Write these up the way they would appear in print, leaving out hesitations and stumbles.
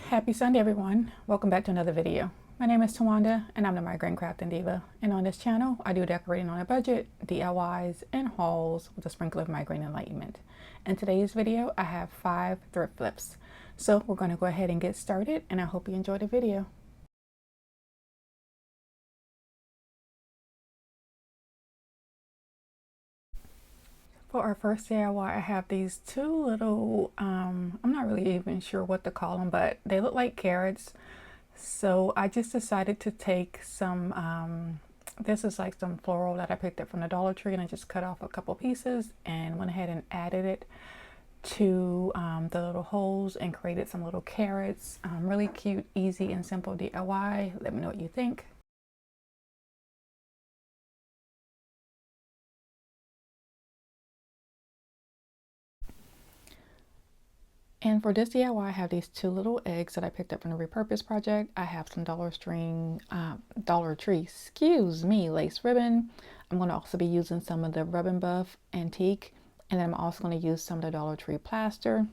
Happy Sunday, everyone. Welcome back to another video. My name is Tawanda, and I'm the Migraine Crafting Diva. And on this channel, I do decorating on a budget, DIYs, and hauls with a sprinkle of migraine enlightenment. In today's video, I have 5 thrift flips. So we're going to go ahead and get started, and I hope you enjoy the video. For our first DIY, I have these two little, I'm not really even sure what to call them, but they look like carrots. So I just decided to take some, this is like some floral that I picked up from the Dollar Tree, and I just cut off a couple pieces and went ahead and added it to the little holes and created some little carrots. Really cute, easy, and simple DIY. Let me know what you think. And for this DIY, I have these two little eggs that I picked up from the Repurpose Project. I have some Dollar Tree, excuse me, lace ribbon. I'm going to also be using some of the Rub 'n Buff Antique, and then I'm also going to use some of the Dollar Tree plaster.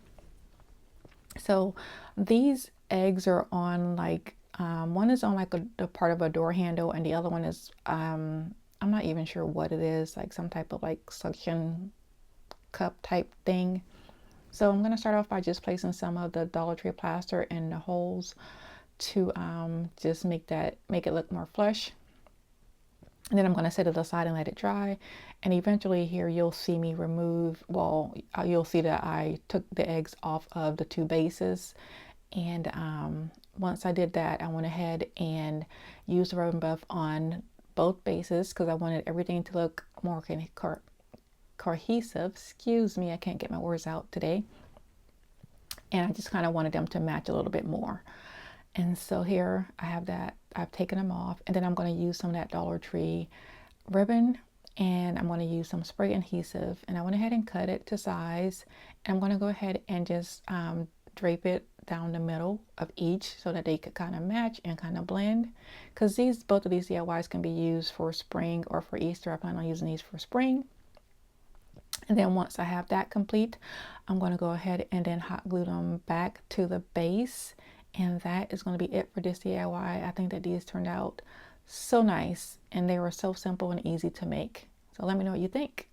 So these eggs are on like, one is on like a part of a door handle, and the other one is, I'm not even sure what it is, like some type of like suction cup type thing. So I'm going to start off by just placing some of the Dollar Tree plaster in the holes to just make it look more flush. And then I'm going to set it aside and let it dry. And eventually here you'll see me remove, well, you'll see that I took the eggs off of the two bases. And once I did that, I went ahead and used the Rub 'n Buff on both bases because I wanted everything to look more cohesive. Excuse me, I can't get my words out today. And I just kind of wanted them to match a little bit more. And so here I have that. I've taken them off, and then I'm going to use some of that Dollar Tree ribbon, and I'm going to use some spray adhesive, and I went ahead and cut it to size, and I'm going to go ahead and just drape it down the middle of each so that they could kind of match and kind of blend, because both of these DIYs can be used for spring or for Easter. I plan on using these for spring. And then once I have that complete, I'm going to go ahead and then hot glue them back to the base. And that is going to be it for this DIY. I think that these turned out so nice, and they were so simple and easy to make. So let me know what you think.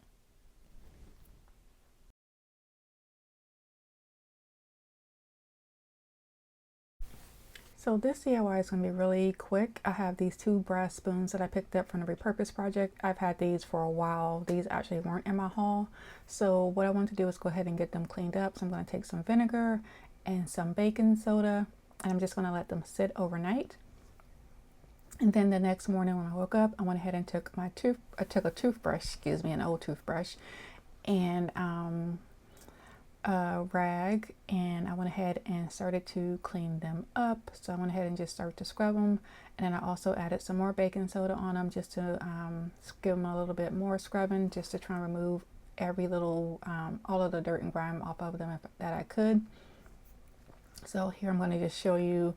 So this DIY is going to be really quick. I have these two brass spoons that I picked up from the Repurpose Project. I've had these for a while. These actually weren't in my haul. So what I want to do is go ahead and get them cleaned up. So I'm going to take some vinegar and some baking soda, and I'm just going to let them sit overnight. And then the next morning when I woke up, I went ahead and took a toothbrush, excuse me, an old toothbrush, and a rag, and I went ahead and started to clean them up. So I went ahead and just started to scrub them, and then I also added some more baking soda on them just to give them a little bit more scrubbing, just to try and remove every little all of the dirt and grime off of them that I could. So here I'm going to just show you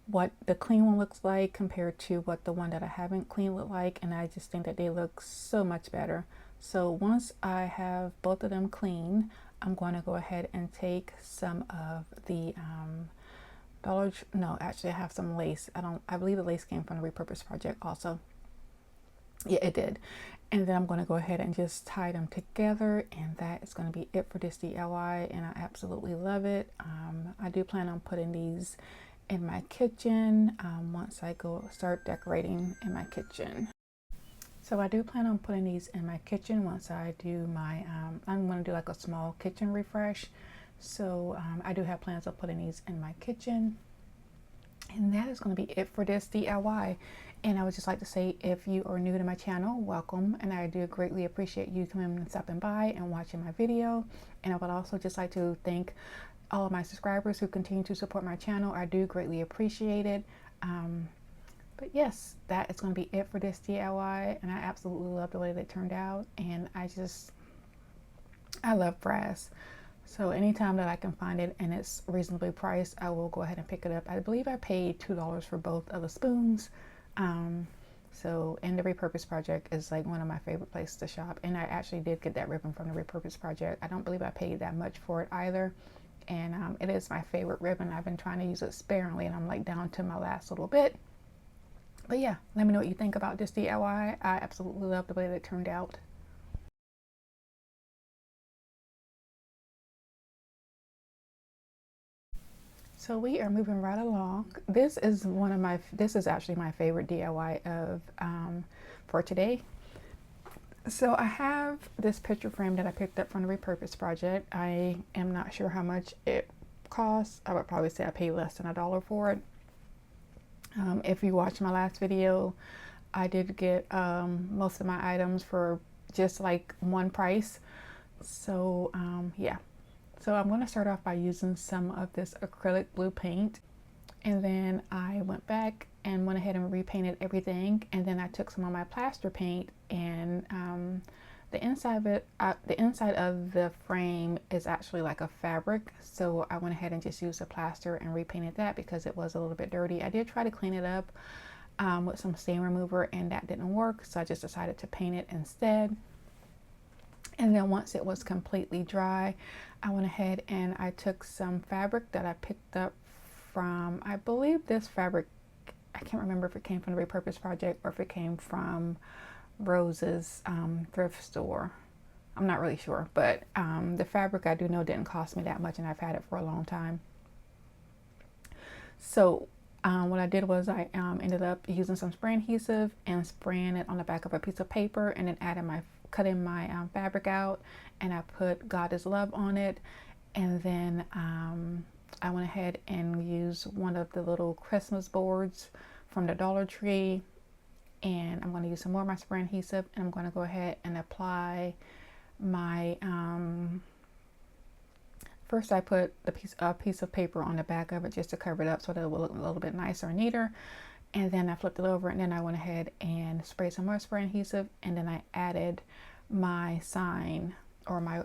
what the clean one looks like compared to what the one that I haven't cleaned look like, and I just think that they look so much better. So once I have both of them clean, I'm going to go ahead and take some of the no, actually I have some lace. I believe the lace came from the Repurpose Project also. Yeah, it did. And then I'm going to go ahead and just tie them together, and that is going to be it for this DIY, and I absolutely love it. I do plan on putting these in my kitchen once I start decorating in my kitchen. So I do plan on putting these in my kitchen once I do my, I'm going to do like a small kitchen refresh. So I do have plans of putting these in my kitchen. And that is going to be it for this DIY. And I would just like to say, if you are new to my channel, welcome. And I do greatly appreciate you coming and stopping by and watching my video. And I would also just like to thank all of my subscribers who continue to support my channel. I do greatly appreciate it. But yes, that is going to be it for this DIY, and I absolutely love the way that it turned out, and I love brass. So anytime that I can find it and it's reasonably priced, I will go ahead and pick it up. I believe I paid $2 for both of the spoons. So, and the Repurpose Project is like one of my favorite places to shop, and I actually did get that ribbon from the Repurpose Project. I don't believe I paid that much for it either. and it is my favorite ribbon. I've been trying to use it sparingly, and I'm like down to my last little bit. But yeah, let me know what you think about this DIY. I absolutely love the way that it turned out. So we are moving right along. This is actually my favorite DIY of for today. So I have this picture frame that I picked up from the Repurpose project. I am not sure how much it costs. I would probably say I paid less than $1 for it. If you watched my last video, I did get most of my items for just like one price. So yeah. So I'm going to start off by using some of this acrylic blue paint, and then I went back and went ahead and repainted everything, and then I took some of my plaster paint, and the inside of the frame is actually like a fabric, so I went ahead and just used the plaster and repainted that because it was a little bit dirty. I did try to clean it up with some stain remover, and that didn't work, so I just decided to paint it instead. And then once it was completely dry, I went ahead and I took some fabric that I picked up from, I believe this fabric, I can't remember if it came from the Repurpose project or if it came from Rose's thrift store. I'm not really sure, but the fabric I do know didn't cost me that much, and I've had it for a long time. So what I did was I ended up using some spray adhesive and spraying it on the back of a piece of paper, and then cutting my fabric out, and I put God is Love on it, and then I went ahead and used one of the little Christmas boards from the Dollar Tree, and I'm going to use some more of my spray adhesive, and I'm going to go ahead and apply my first I put a piece of paper on the back of it just to cover it up so that it will look a little bit nicer and neater, and then I flipped it over, and then I went ahead and sprayed some more spray adhesive, and then I added my sign, or my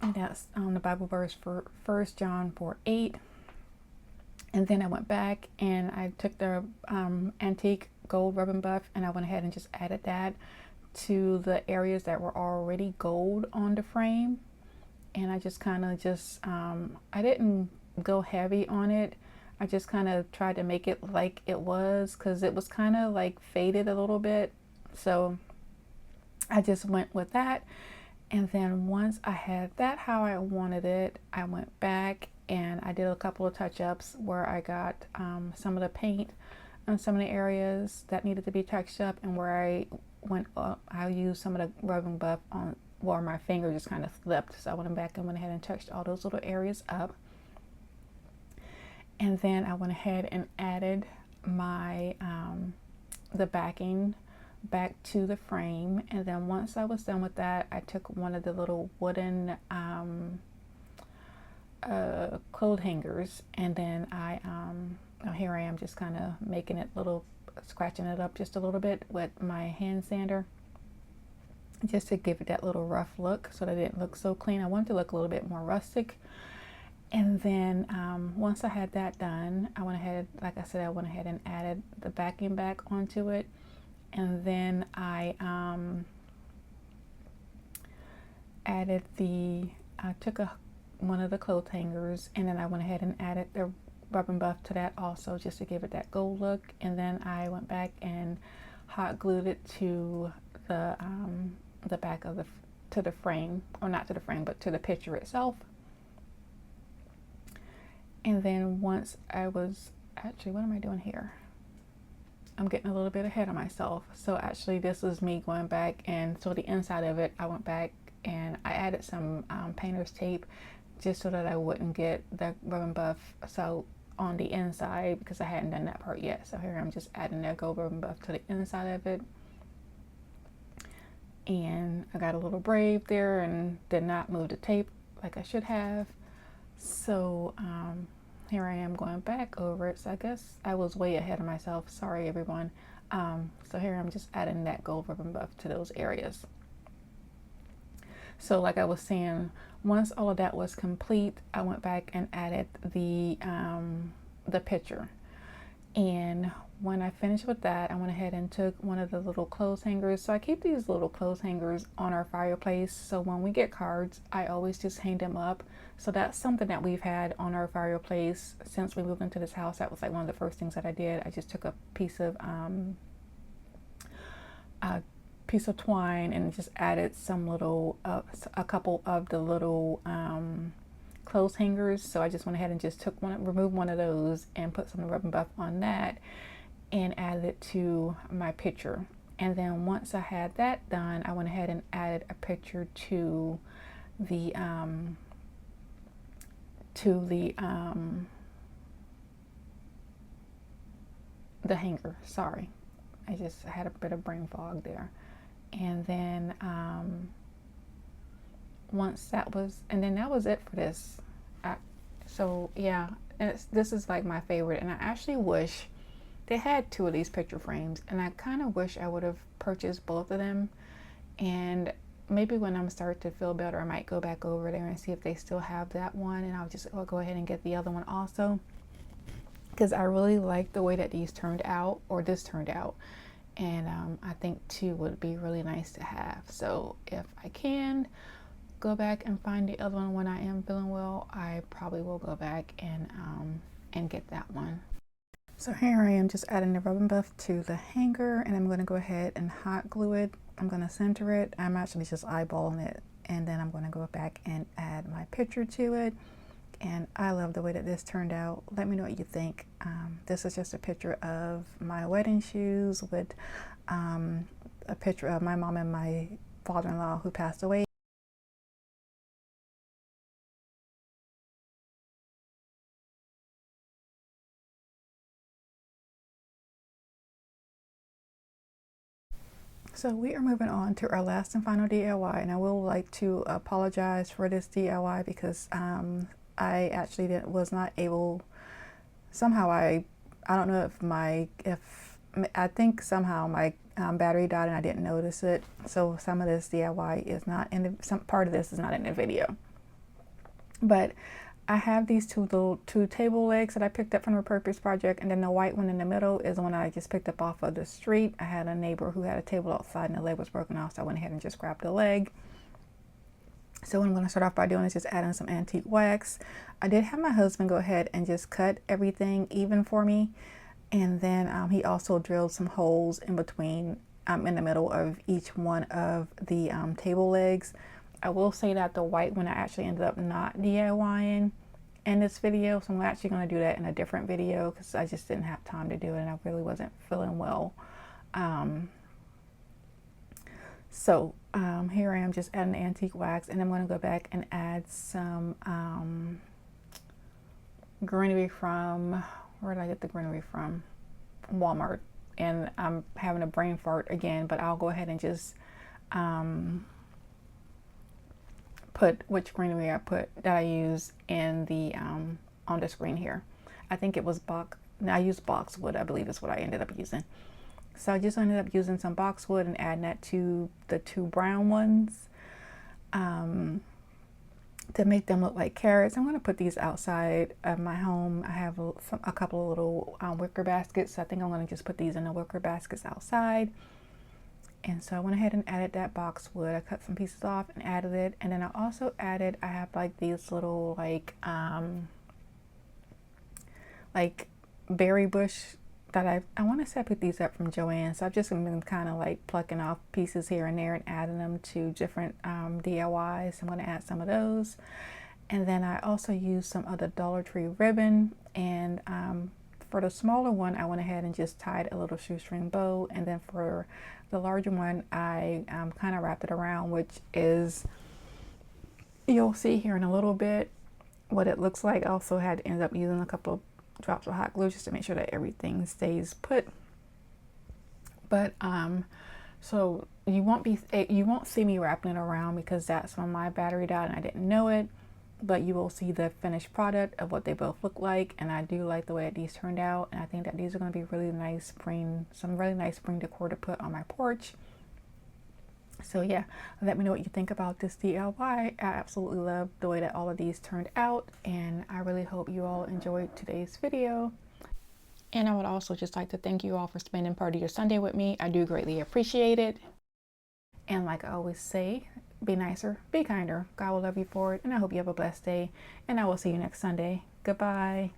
and that's the Bible verse for 1 John 4:8. And then I went back and I took the antique gold rubbing buff, and I went ahead and just added that to the areas that were already gold on the frame. And I just kind of I didn't go heavy on it. I just kind of tried to make it like it was, because it was kind of like faded a little bit. So I just went with that. And then once I had that how I wanted it, I went back and I did a couple of touch-ups where I got some of the paint on some of the areas that needed to be touched up, and where I used some of the rubbing buff on where my finger just kind of slipped. So I went back and went ahead and touched all those little areas up. And then I went ahead and added my the backing back to the frame. And then once I was done with that, I took one of the little wooden clothes hangers, and then here I am just kind of making it scratching it up just a little bit with my hand sander, just to give it that little rough look so that it didn't look so clean. I wanted to look a little bit more rustic. And then once I had that done, I went ahead, like I said, I went ahead and added the backing back onto it. And then I took one of the clothes hangers, and then I went ahead and added the rubbing buff to that also, just to give it that gold look. And then I went back and hot glued it to the back of to the frame, or not to the frame, but to the picture itself. And then once I was, actually, what am I doing here? I'm getting a little bit ahead of myself. So actually this was me going back, and so the inside of it, I went back and I added some painter's tape just so that I wouldn't get the rubbing buff so on the inside, because I hadn't done that part yet. So here I'm just adding that gold rubbing buff to the inside of it. And I got a little brave there and did not move the tape like I should have. So here I am going back over it. So I guess I was way ahead of myself. Sorry, everyone. So here I'm just adding that gold rubbing buff to those areas. So like I was saying, once all of that was complete, I went back and added the picture. And when I finished with that, I went ahead and took one of the little clothes hangers. So I keep these little clothes hangers on our fireplace. So when we get cards, I always just hang them up. So that's something that we've had on our fireplace since we moved into this house. That was like one of the first things that I did. I just took a piece of twine and just added some little, a couple of the little clothes hangers. So I just went ahead and just removed one of those and put some rub and buff on that and added it to my picture. And then once I had that done, I went ahead and added a picture to the hanger. Sorry, I just had a bit of brain fog there. And then that was it for this. So yeah, this is like my favorite, and I actually wish they had two of these picture frames, and I kind of wish I would have purchased both of them. And maybe when I'm starting to feel better, I might go back over there and see if they still have that one, and I'll go ahead and get the other one also, because I really like the way that these turned out, or this turned out. And I think two would be really nice to have. So if I can go back and find the other one when I am feeling well, I probably will go back and get that one. So here I am just adding the rub and buff to the hanger, and I'm going to go ahead and hot glue it. I'm going to center it. I'm actually just eyeballing it, and then I'm going to go back and add my picture to it. And I love the way that this turned out. Let me know what you think. This is just a picture of my wedding shoes with a picture of my mom and my father-in-law who passed away. So we are moving on to our last and final DIY, and I will like to apologize for this DIY because I actually was not able. Somehow I don't know if I think somehow my battery died and I didn't notice it. So some of this DIY is not in some part of this is not in the video. But I have these two table legs that I picked up from the Repurpose Project, and then the white one in the middle is the one I just picked up off of the street. I had a neighbor who had a table outside and the leg was broken off, so I went ahead and just grabbed the leg. So what I'm going to start off by doing is just adding some antique wax. I did have my husband go ahead and just cut everything even for me, and then he also drilled some holes in between in the middle of each one of the table legs. I will say that the white one I actually ended up not DIYing in this video, so I'm actually going to do that in a different video because I just didn't have time to do it and I really wasn't feeling well. So here I am just adding the antique wax, and I'm going to go back and add some greenery from, where did I get the greenery from? Walmart. And I'm having a brain fart again, but I'll go ahead and just put which greenery I use in the on the screen here. I think it was I used boxwood, I believe is what I ended up using. So I just ended up using some boxwood and adding that to the two brown ones to make them look like carrots. I'm going to put these outside of my home. I have a couple of little wicker baskets, so I think I'm going to just put these in the wicker baskets outside. And so I went ahead and added that boxwood. I cut some pieces off and added it. And then I also added, I have like these little like berry bush that I want to say I picked these up from Joann. So I've just been kind of like plucking off pieces here and there and adding them to different DIYs. I'm going to add some of those. And then I also used some of the Dollar Tree ribbon, and for the smaller one, I went ahead and just tied a little shoestring bow. And then for the larger one, I kind of wrapped it around, which is, you'll see here in a little bit what it looks like. I also had to end up using a couple of drops of hot glue just to make sure that everything stays put. But so you won't see me wrapping it around because that's when my battery died and I didn't know it. But you will see the finished product of what they both look like, and I do like the way that these turned out, and I think that these are going to be really nice some really nice spring decor to put on my porch. So yeah, let me know what you think about this DIY. I absolutely love the way that all of these turned out, and I really hope you all enjoyed today's video. And I would also just like to thank you all for spending part of your Sunday with me. I do greatly appreciate it. And like I always say, be nicer, be kinder. God will love you for it. And I hope you have a blessed day. And I will see you next Sunday. Goodbye.